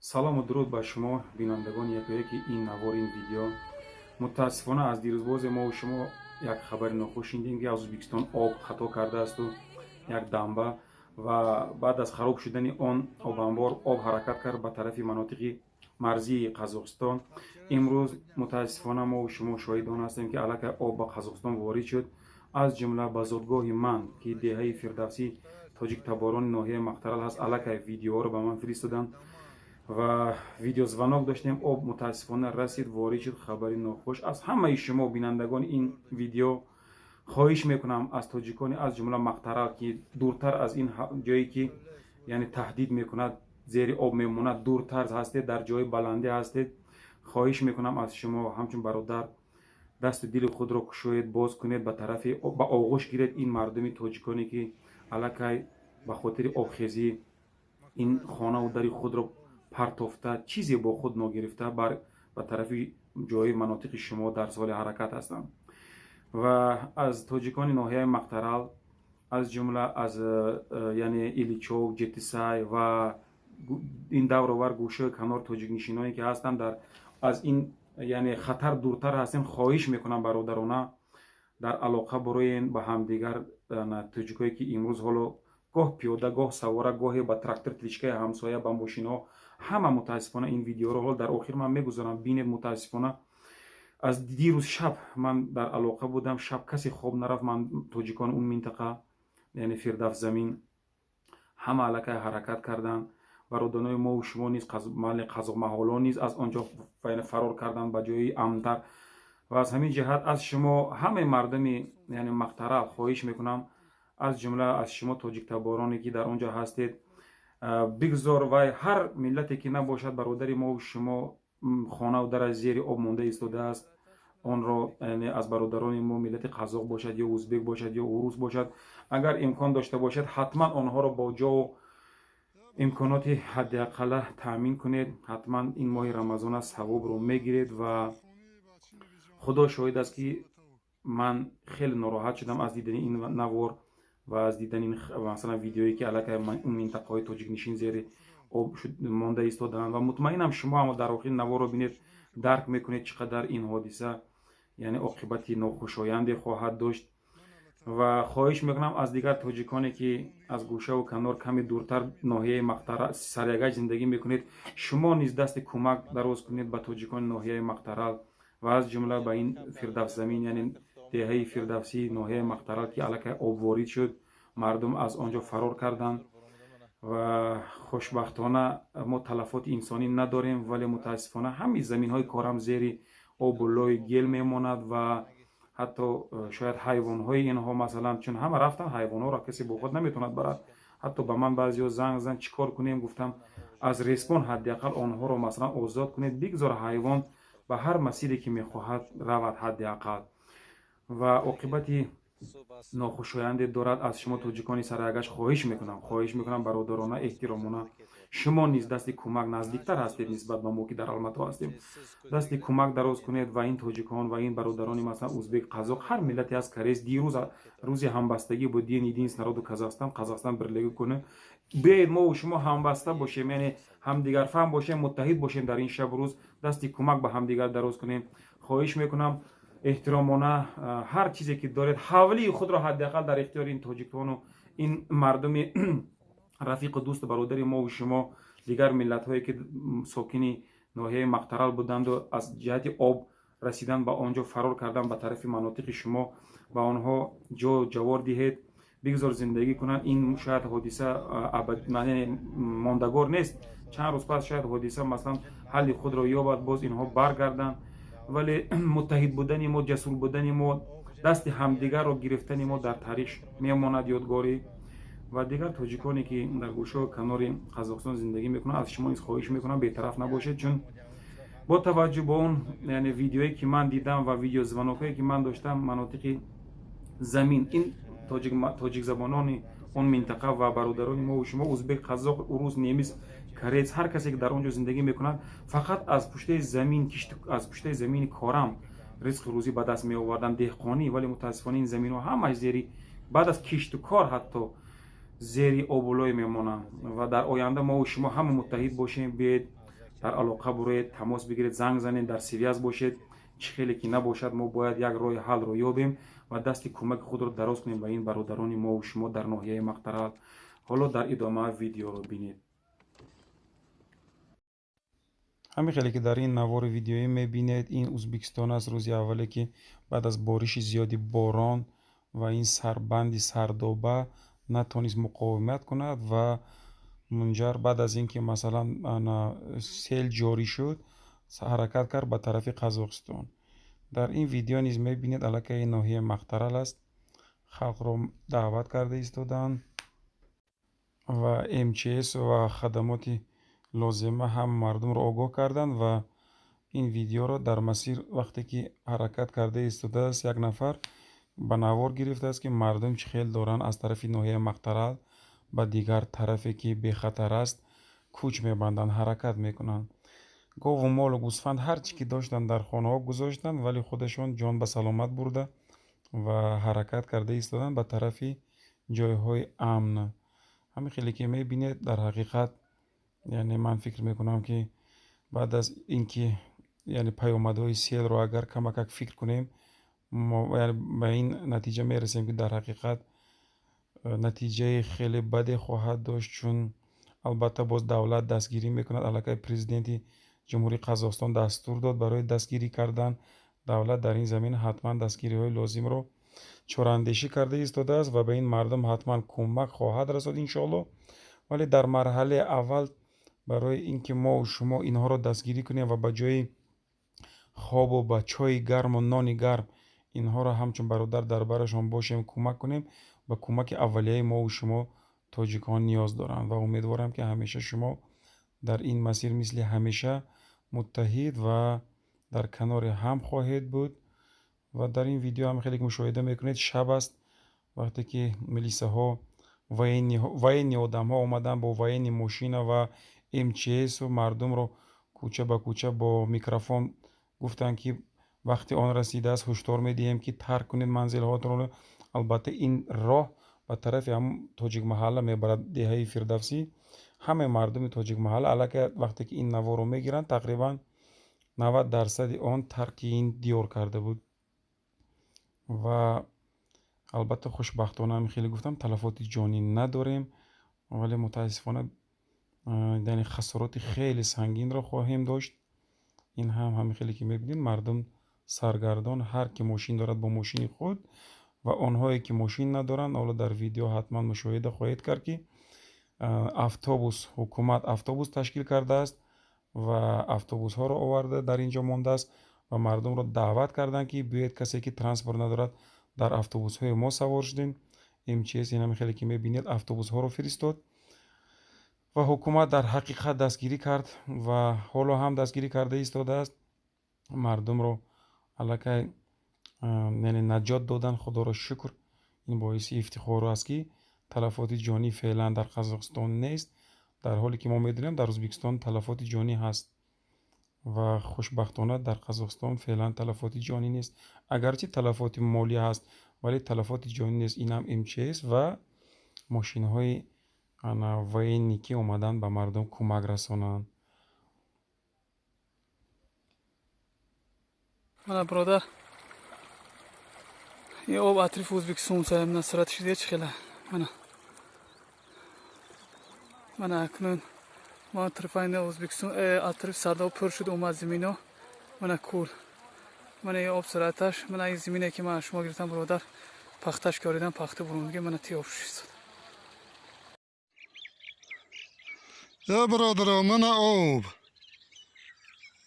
салому дуруд ба шумо бинандагони якояки ин навор ин видео. Мутаассифона аз дирӯзбозе мо шумо як хабари нохуш шунидем ки аз Ӯзбекистон об хато кардаасту як дамба ва баъд аз хароб шудани он обанбор об ҳаракат кард ба тарафи манотиқи марзии Қазоқистон. Имрӯз мутаассифона мо шумо шоҳидон ҳастем ки аллакай об ба Қазоқистон ворид шуд, аз ҷумла ба зодгоҳи ман ки деҳаи Фирдавсӣ тоҷиктаборони ноҳияи Мақтарал ҳаст. Аллакай видеоро ба ман фиристоданд ва видеозвонок доштем. Об мутаассифона расид, ворид шуд. Хабари нохуш аз ҳамаи шумо бинандагони ин видео хоҳиш мекунам, аз тоҷикони аз ҷумла Мақтарал ки дуртар аз ин ҷое ки яъне таҳдид мекунад, зери об мемонад, дуртар ҳастед, дар ҷои баландӣ ҳастед, хоҳиш мекунам аз шумо ҳамчун бародар дасту дили худро кушоед, боз кунед, ба тарафи ба оғӯш гиред ин мардуми тоҷиконе ки аллакай ба хотири обхезӣ ин хонау дари худро партофта, чизе бо худ ногирифта ба тарафи ҷои манотиқи шумо дар соли ҳаракат ҳастанд. Ва аз тоҷикони ноҳияи Мақтарал аз ҷумла аз яъне Иличов, Ҷетисай ва ин давровар гӯшаи канор тоҷикнишиноне ки ҳастанд аз ин яъне хатар дуртар ҳастем, хоҳиш мекунам бародарона дар алоқа буроен ба ҳамдигар. Тоҷикое ки имрӯз ҳоло гоҳ пиёда, гоҳ савора, гоҳе ба трактор, тилишкаи ҳамсоя, ба мошинҳо, ҳама мутаассифона ин видеоро ҳол дар охир ман мегузорам бинед. Мутаассифона аз дирӯз шаб ман дар алоқа будам, шаб касе хоб нарафт. Ман тоҷикони он минтақа яъне Фирдавсзамин ҳама аллакай ҳаракат карданд. бародарони мову шумо низ маҳалли қазоқмаҳолон низ аз он ҷо фарор карданд ба ҷои амнтар. ва аз ҳамин ҷиҳат аз шумо ҳамаи мардуми яъне Мақтарал хоҳиш мекунам, аз ҷумла аз шумо тоҷиктабороне ки дар он ҷо ҳастед, бигзор вай ҳар миллате ки набошад бародари мову шумо хонау дараш зери об монда истодааст, онро яъне аз бародарони мо миллати қазоқ бошад ё ӯзбек бошад ё урус бошад, агар имкон дошта бошад ҳатман онҳоро бо ҷову имконоти ҳаддиаққала таъмин кунед. ҳатман ин моҳи рамазон аст, савобро мегиред. ва худо шоҳид аст ки ман хеле нороҳат шудам аз дидани ин навор ва аз дидани масалан видеое ки аллакай ин минтақаҳои тоҷикнишин зери об монда истодаанд. ва мутмаинам шумо ҳам дар охир наворро бинед, дарк мекунед чӣ қадар ин ҳодиса яъне оқибати нохушоянде хоҳад дошт. ва хоҳиш мекунам аз дигар тоҷиконе ки аз гӯшаву канор каме дуртар ноҳияи Мақтарал сарягаҷ зиндагӣ мекунед, шумо низ дасти кӯмак дароз кунед ба тоҷикони ноҳияи Мақтарал ва аз ҷумла ба ин Фирдавсзамин яъне деҳаи Фирдавсӣ ноҳияи Мақтарал ки аллакай об ворид шуд, мардум аз он ҷо фарор карданд. ва хушбахтона мо талафоти инсонӣ надорем, вале мутаассифона ҳамаи заминҳои корам зери обу лои гел мемонад ва ҳатто шояд ҳайвонҳои инҳо масалан чун ҳама рафтан ҳайвонҳоро касе бо худ наметавонад барад. ҳатто ба ман баъзеҳо занг занд чӣ кор кунем, гуфтам аз респон ҳаддиаққал онҳоро масалан озод кунед, бигзор ҳайвон ба ҳар масире ки мехоҳад равад ҳаддиаққал. ва оқибати нохушоянде дорад. аз шумо тоҷикони сараягач хоҳиш мекунам бародарона эҳтиромона шумо низ дасти кӯмак, наздиктар ҳастед нисбат ба мо ки дар Алмато ҳастем, дасти кӯмак дароз кунед ва ин тоҷикон ва ин бародарони масалан ӯзбек, қазоқ, ҳар миллате аз карес дирӯз рӯзи ҳамбастагӣ бо дини единист народу Казақстон бирлигӣ кунем. биёед мо шумо ҳамбаста бошем, яъне ҳамдигарфаҳм бошем, муттаҳид бошем дар ин шабу рӯз, дасти кӯмак ба ҳамдигар дароз кунем. хоҳиш мекунам эҳтиромона ҳар чизе ки доред ҳавлии худро ҳаддиаққал дар ихтиёри ин тоҷикону ин мардуми рафиқу дӯсту бародари мову шумо дигар миллатҳое ки сокини ноҳияи Мақтарал буданду аз ҷиҳати об расидан ба он ҷо фарор кардан ба тарафи манотиқи шумо, ба онҳо ҷо ҷавор диҳед, бигзор зиндагӣ кунанд. ин шояд ҳодиса мондагор нест, чанд рӯз пас шояд ҳодиса масалан ҳалли худро ёбад, боз инҳо баргарданд. вале муттаҳид будани мо, ҷасур будани мо, дасти ҳамдигарро гирифтани мо дар таърих мемонад ёдгорӣ. ва дигар тоҷиконе ки дар гӯшаҳои канори Қазоқистон зиндагӣ мекунанд, аз шумо низ хоҳиш мекунам бетараф набошед, чун бо таваҷҷӯҳ ба он яъне видеое ки ман дидам ва видеозвонокое ки ман доштам, манотиқи замин ин тоҷикзабонони он минтақа ва бародарони мову шумо ӯзбек, қазоқ, урус, немис, карец, ҳар касе ки дар он ҷо зиндагӣ мекунад фақат аз пуштаи замин, аз пуштаи замини корам ризқи рӯзӣ ба даст меоварданд, деҳқонӣ. вале мутаассифона ин заминҳо ҳамааш зери баъд аз кишту кор ҳатто зери обулой мемонанд. ва дар оянда мо шумо ҳама муттаҳид бошем, биед در علاقه بروید، تماس بگیرید، زنگ زنید، در سیریاس باشید. چه خیلی که نباشد ما باید یک راه حل رو یابیم و دست کمک خود رو دراز کنیم به این برادران ما و شما در ناحیه مقطرال. حالا در ادامه ویدیو رو بینید. همین خیلی که در این نوار ویدیویی میبینید این ازبکستان است. روزی اولی که بعد از بارش زیادی باران و این سربند سردابه نتونست مقاومت کند و منجر بعد از اینکه مثلا سیل جاری شد حرکت کرد به طرف قزاقستان. در این ویدیو نیز میبینید علاقه ناحیه مقطرال است. خلق رو دعوت کرده ایستادن و MCS و خدمات لازمه هم مردم رو آگاه کردن و این ویدیو رو در مسیر وقتی که حرکت کرده ایستاده است یک نفر به نوار گرفته است که مردم چه خیل دارن از طرف ناحیه مقطرال به دیگر طرفی که به خطر است کوچ میبندن، حرکت میکنن. گاو و مال و گوسفند هر چی که داشتن در خانه ها گذاشتن ولی خودشون جان به سلامت برده و حرکت کرده ایستادن به طرف جایهای امن. همین خیلی که میبینید در حقیقت یعنی من فکر میکنم که بعد از اینکه یعنی پیامدهای سیل رو اگر کمک فکر کنیم ما یعنی به این نتیجه میرسیم که در حقیقت نتیجه خیلی بدی خواهد داشت، چون البته باز دولت دستگیری میکند. علاقه پرزیدنت جمهوری قزاقستان دستور داد برای دستگیری کردن. دولت در این زمین حتما دستگیری های لازم رو چوراندیشی کرده ایستاده است و به این مردم حتما کمک خواهد رسید انشالله. ولی در مرحله اول برای اینکه ما و شما اینها رو دستگیری کنیم و به جای خواب و به چای گرم و نان گرم اینها رو همچون برادر در برشان باشیم کمک کنیم، به کمک اولیه ما و شما تاجیکان نیاز دارند و امیدوارم که همیشه شما در این مسیر مثل همیشه متحد و در کنار هم خواهید بود. و در این ویدیو هم خیلی مشاهده میکنید شب است وقتی که ملیسه ها وین آدم ها اومدن با وین ماشین و MCS و مردم رو کوچه به کوچه با میکروفون گفتن که وقتی آن رسیده است هشدار میدهیم که ترک کنید منزل هاتون رو. البته این راه به طرف هم تاجیک محله میبرد، دهه فردوسی. همه مردم تاجیک محله علاقه وقتی که این نوار رو میگیرن تقریبا 90% آن ترک این دیار کرده بود. و البته خوشبختانه هم خیلی گفتم تلفات جانی نداریم ولی متاسفانه یعنی خسارات خیلی سنگین را خواهیم داشت. این هم خیلی که میبینید مردم سرگردان، هر که ماشین دارد با ماشین خود و آنهایی که ماشین ندارن. حالا در ویدیو حتما مشاهده خواهید کرد که اتوبوس، حکومت اتوبوس تشکیل کرده است و اتوبوس ها رو آورده در اینجا مانده است و مردم رو دعوت کردن که بیاید کسی که ترانسپورت ندارد در اتوبوس های ما سوار شدین. MCS این هم خیلی که میبینید اتوبوس ها رو فرستاد و حکومت در حقیقت دستگیری کرد و حالا هم دستگیری کرده ایستاده است. مردم رو علاقه یعنی نجات دادن، خدا را شکر. این باعث افتخار است که تلفات جانی فعلا در قزاقستان نیست، در حالی که ما میدونیم در ازبکستان تلفات جانی هست و خوشبختانه در قزاقستان فعلا تلفات جانی نیست. اگرچه تلفات مالی هست ولی تلفات جانی نیست. این هم MCS و ماشین های وینی که اومدن به مردم کمک رسانن. من برادر یه آب اطراف ازبکستان سایم نصرت شده چه خیلی من اکنون ما اطراف این ازبکستان اطراف سرداب پر شد اومد زمینا من کول من یه آب سرعتش من این زمینه که من شما گرفتم برادر پختش کردم پخته برون دیگه من تی آب شد. یا برادر من آب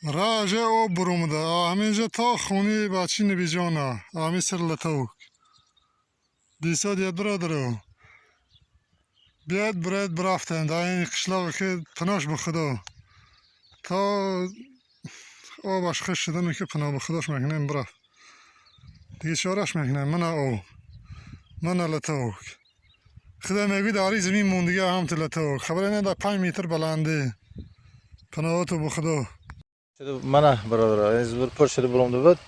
راجع آب برومده همینجا تا خونی بچی نبی جانه همین سر لطوک دیسا دید برادر بیاد براد برفتن در این قشلاق که پناش بخدا تا آبش خش شدن که پناه بخداش مکنیم برفت دیگه چارش مکنیم من آب من لطوک خدا میگوی داری زمین موندگی هم تلتوک خبره نه در 5 متر بلنده پناهاتو بخدا من برادر از پر شده برامده بود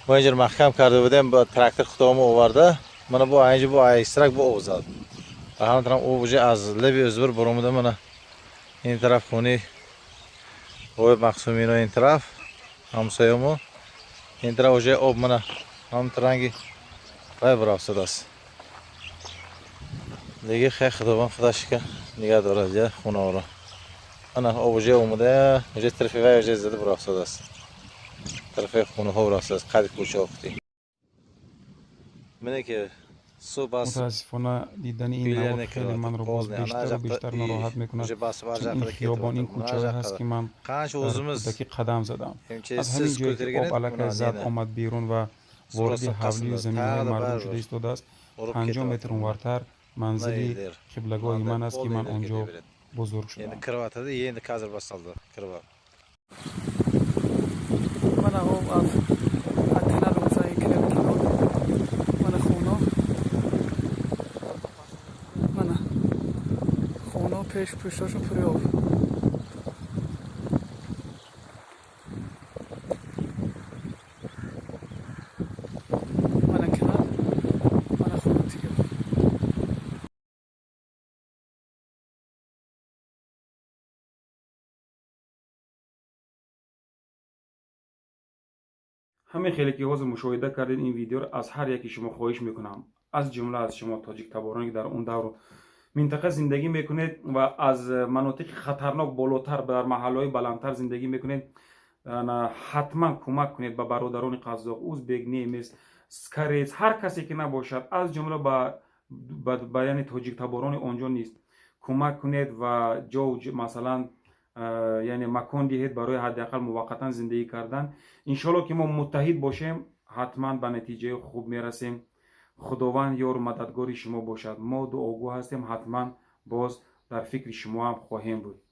با اینجا محکم کرده بودیم با تراکتور خودمو آورده من با اینجا با ایسترک با او زد و همون طرف او وجه از لبی ازبر برامده من این طرف خونی ой мақсумино ин тараф ҳамсоямо ин тараф уже об мана ҳамт ранги вай барафтадааст. Дига хай худованд худашика нигоҳ дорад я хунаҳоро. Ана об уже омада уже тарафи вай уже зада барафтадааст. Тарафи хунаҳо барафтадааст қадри кӯчаохтӣ. Мене ки субҳ аст متاسفانه دیدن این نوار خیلی من رو باز بیشتر و بیشتر ناراحت میکنه. چون این خیابان این کوچه هست که من کودکی قدم زدم. از همین جایی که آب علاقه زد آمد بیرون و وارد حولی و زمین های مردم شده ایستاده است. 50 متر اونورتر منزلی قبلگاه من است که من اونجا بزرگ شدم. من آب از اتنا روزایی که نمیتونم من خونا من خونا پیش پشتاشو پری آب من کنار من خونا دیگه همین خیلی که حاضر مشاهده کردید این ویدیو رو از هر یکی شما خواهش میکنم، از جمله از شما تاجیک تبارانی که در اون دور منطقه زندگی میکنید و از مناطق خطرناک بالاتر در محلهای بلندتر زندگی میکنید، حتما کمک کنید به برادران قزاق، اوزبک، نیمیس، سکریت، هر کسی که نباشد از جمله به یعنی تاجیک تباران اونجا نیست کمک کنید و مثلا یعنی مکان دهید برای حداقل موقتا زندگی کردن. انشالله که ما متحد باشیم حتما به نتیجه خوب میرسیم. خداوند یار مددگار شما باشد. ما دعاگو هستیم، حتما باز در فکر شما هم خواهیم بود.